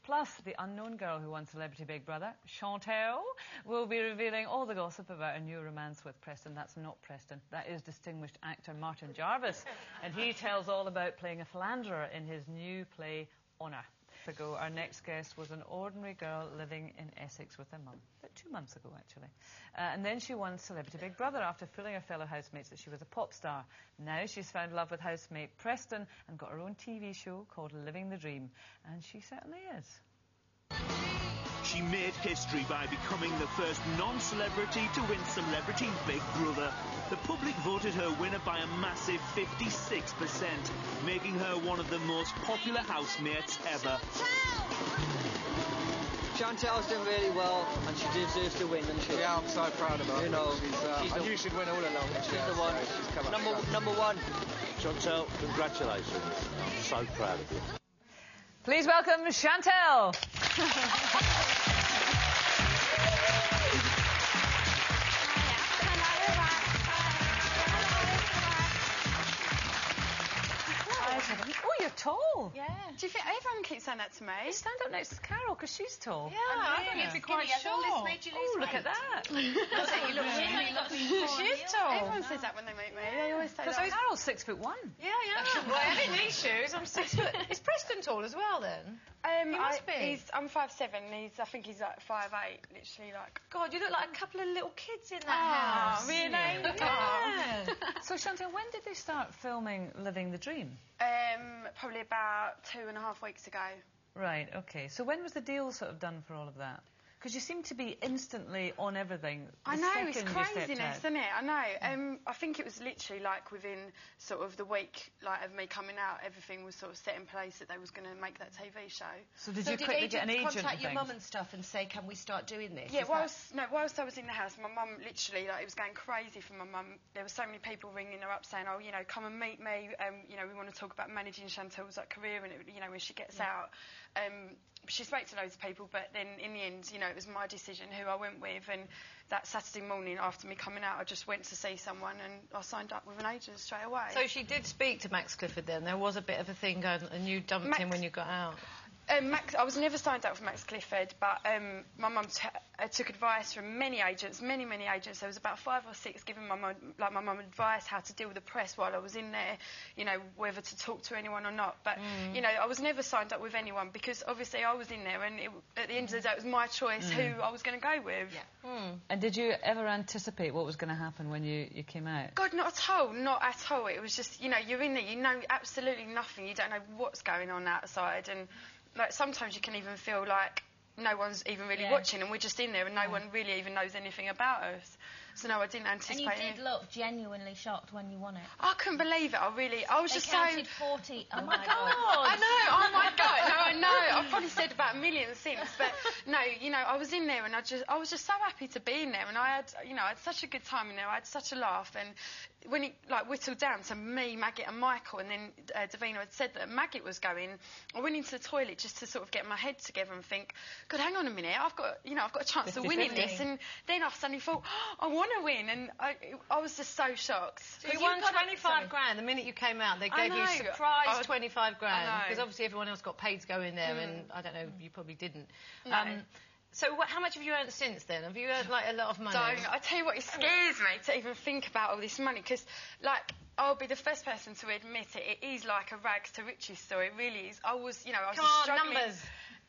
Plus, the unknown girl who won Celebrity Big Brother, Chantelle, will be revealing all the gossip about her new romance with Preston. That's not Preston. That is distinguished actor Martin Jarvis. And he tells all about playing a philanderer in his new play, Honour. Ago, our next guest was an ordinary girl living in Essex with her mum. About 2 months ago, actually. And then she won Celebrity Big Brother after fooling her fellow housemates that she was a pop star. Now she's found love with housemate Preston and got her own TV show called Living the Dream. And she certainly is. She made history by becoming the first non-celebrity to win Celebrity Big Brother. The public voted her winner by a massive 56%, making her one of the most popular housemates ever. Chantelle's done really well, and she deserves to win, doesn't she? Yeah, I'm so proud of her. You know, I knew she'd win all along. She's the one. She's come up Number one. Chantelle, congratulations. I'm so proud of you. Please welcome Chantelle. Oh, you're tall. Yeah. Do you think everyone keeps saying that to me? You stand up next to Carol because she's tall. Yeah, I think it'd be quite short. Oh, look at that. She's tall. Everyone says that when they meet me. They always say that. Because Carol's 6'1". Yeah, yeah. Well, I didn't need shoes. I'm 6 foot. Is Preston tall as well then? He must be. I'm 5'7". I think he's like 5'8". Literally, like. God, you look like a couple of little kids in that house. Really? Yeah. So Chantelle, when did they start filming Living the Dream? Probably about 2.5 weeks ago. Right, OK. So when was the deal sort of done for all of that? Because you seem to be instantly on everything. I know, it's craziness, isn't it? I know. I think it was literally like within sort of the week of me coming out, everything was sort of set in place that they was going to make that TV show. So did you quickly get an agent? Contact your mum and stuff and say, can we start doing this? Yeah, whilst I was in the house, my mum literally, like, it was going crazy for my mum. There were so many people ringing her up saying, oh, you know, come and meet me. You know, we want to talk about managing Chantelle's career and, you know, when she gets out. She spoke to loads of people, but then in the end, you know, it was my decision who I went with. And that Saturday morning after me coming out, I just went to see someone and I signed up with an agent straight away. So she did speak to Max Clifford then? There was a bit of a thing going, and you dumped him when you got out? I was never signed up for Max Clifford, but my mum took advice from many agents. There was about 5 or 6 giving my mum advice how to deal with the press while I was in there, you know, whether to talk to anyone or not. But, you know, I was never signed up with anyone because obviously I was in there and at the end of the day it was my choice who I was going to go with. Yeah. And did you ever anticipate what was going to happen when you came out? God, not at all. Not at all. It was just, you know, you're in there, you know absolutely nothing. You don't know what's going on outside and... Like, sometimes you can even feel like no one's even really watching and we're just in there and no one really even knows anything about us. So, no, I didn't anticipate And you did look genuinely shocked when you won it. I couldn't believe it. I was just so... They counted 40. Oh, my God. I know. Oh, my God. No, I know. I've probably said about 1 million since. But, no, you know, I was in there and I was just so happy to be in there. And I had such a good time in there. I had such a laugh. And when it, like, whittled down to me, Maggot and Michael, and then Davina had said that Maggot was going, I went into the toilet just to sort of get my head together and think, God, hang on a minute. I've got a chance of winning this. And then I suddenly thought, oh, I want to win. And I was just so shocked. So you won 25 grand the minute you came out. They gave you a surprise 25 grand because obviously everyone else got paid to go in there, and I don't know, you probably didn't. No. So how much have you earned since then? Have you earned like a lot of money? I tell you what, it scares me to even think about all this money because, like, I'll be the first person to admit it. It is like a rags to riches story. It really is. I was just struggling. Numbers.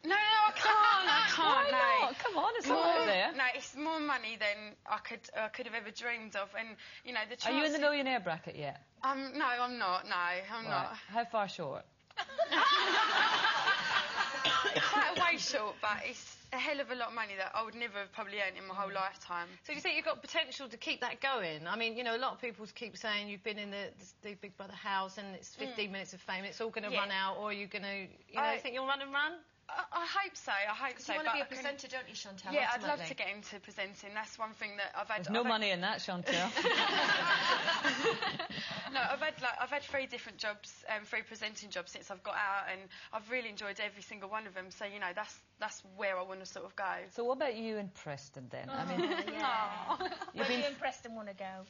No, I can't. Why not? Come on, it's all out there. No, it's more money than I could have ever dreamed of, and you know the. Are you in the millionaire bracket yet? No, I'm not. No, I'm not. How far short? Quite a way short, but it's a hell of a lot of money that I would never have probably earned in my whole lifetime. So do you think you've got potential to keep that going? I mean, you know, a lot of people keep saying you've been in the Big Brother house and it's 15 minutes of fame, it's all going to run out, or are you going to, you know, think you'll run and run? I hope so. You want to be a presenter, don't you, Chantelle? Yeah, I'd love to get into presenting. That's one thing that I've had. There's no money in that, Chantelle. No, I've had 3 different jobs, 3 presenting jobs since I've got out, and I've really enjoyed every single one of them. So you know, that's where I want to sort of go. So what about you in Preston then? I mean, yeah. Where do you in Preston want to go?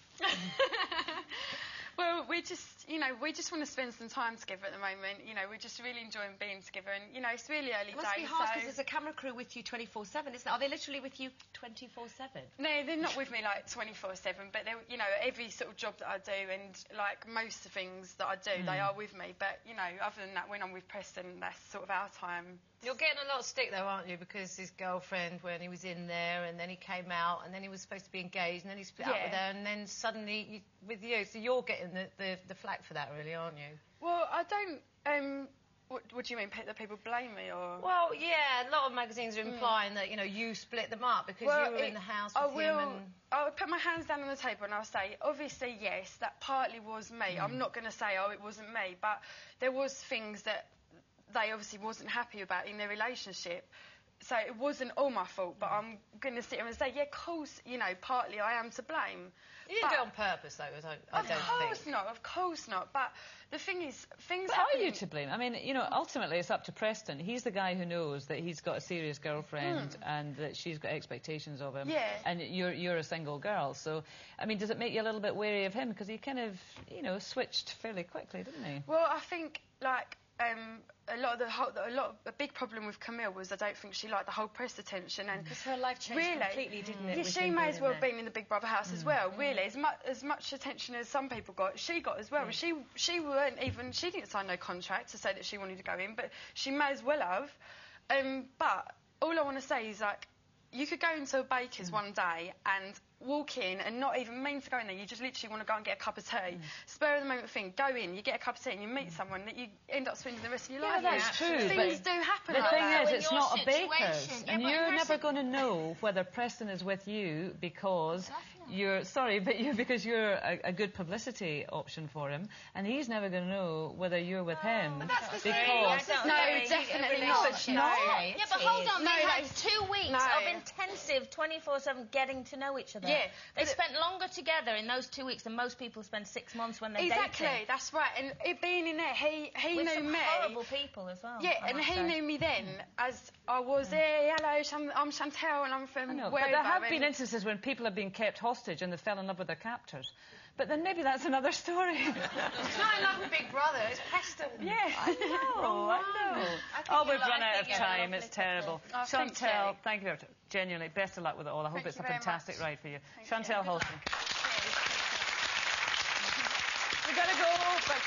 Well, we just want to spend some time together at the moment. You know, we're just really enjoying being together, and you know, it's really early It must days. be hard because there's a camera crew with you 24/7, isn't it? Are they literally with you 24/7? No, they're not with me like 24/7, but they're, you know, every sort of job that I do and like most of the things that I do, they are with me. But you know, other than that, when I'm with Preston, that's sort of our time. You're getting a lot of stick though, aren't you? Because his girlfriend, when he was in there, and then he came out, and then he was supposed to be engaged, and then he split up with her, and then suddenly with you. So you're getting the flack for that, really, aren't you? Well, I don't. What do you mean? That people blame me, or? Well, yeah, a lot of magazines are implying that, you know, you split them up because you were in the house with him. I'll put my hands down on the table and I'll say, obviously, yes, that partly was me. I'm not going to say, oh, it wasn't me, but there was things that they obviously wasn't happy about in their relationship. So it wasn't all my fault, but I'm going to sit here and say, yeah, of course, you know, partly I am to blame. You didn't do it on purpose, though, I don't think. Of course not. But the thing is, things But happen. are you to blame? I mean, you know, ultimately it's up to Preston. He's the guy who knows that he's got a serious girlfriend and that she's got expectations of him. Yeah. And you're a single girl. So, I mean, does it make you a little bit wary of him? Because he kind of, you know, switched fairly quickly, didn't he? Well, I think, like, a big problem with Camille was I don't think she liked the whole press attention, and because her life changed completely, didn't it? Yeah, she may as well have been in the Big Brother house as well. Really, as much attention as some people got, she got as well. And she didn't sign no contract to say that she wanted to go in, but she may as well have. But all I want to say is, like, you could go into a baker's one day and walk in and not even mean to go in there. You just literally want to go and get a cup of tea. Spur of the moment thing. Go in, you get a cup of tea, and you meet someone that you end up spending the rest of your life with. That's true. Things do happen. The like thing that. is, it's not a baker's, situation. and Yeah, but you're in never going to know whether Preston is with you because because you're a good publicity option for him, and he's never going to know whether you're with him. But that's the thing. No, definitely not. It's not. Yeah, but hold on. No, They had that's- 2 weeks of intensive 24/7 getting to know each other. Yeah, They spent longer together in those 2 weeks than most people spend 6 months when they Exactly, dating. that's right. And it being in there, he With knew some me. horrible people as well. Yeah, I and might he say. knew me then as I was there. Hello, I'm Chantelle, and I'm from No, but wherever. there have been and- instances when people have been kept hostage and they fell in love with their captors. But then maybe that's another story. It's not in love with Big Brother, it's Preston. Yeah, I know. Oh, we've run out of time. It's terrible. Oh, thank Chantelle, you. thank you. Genuinely, best of luck with it all. I hope Thank it's a you very fantastic much. ride for you. Thank Chantelle you. Houghton. We got to go. But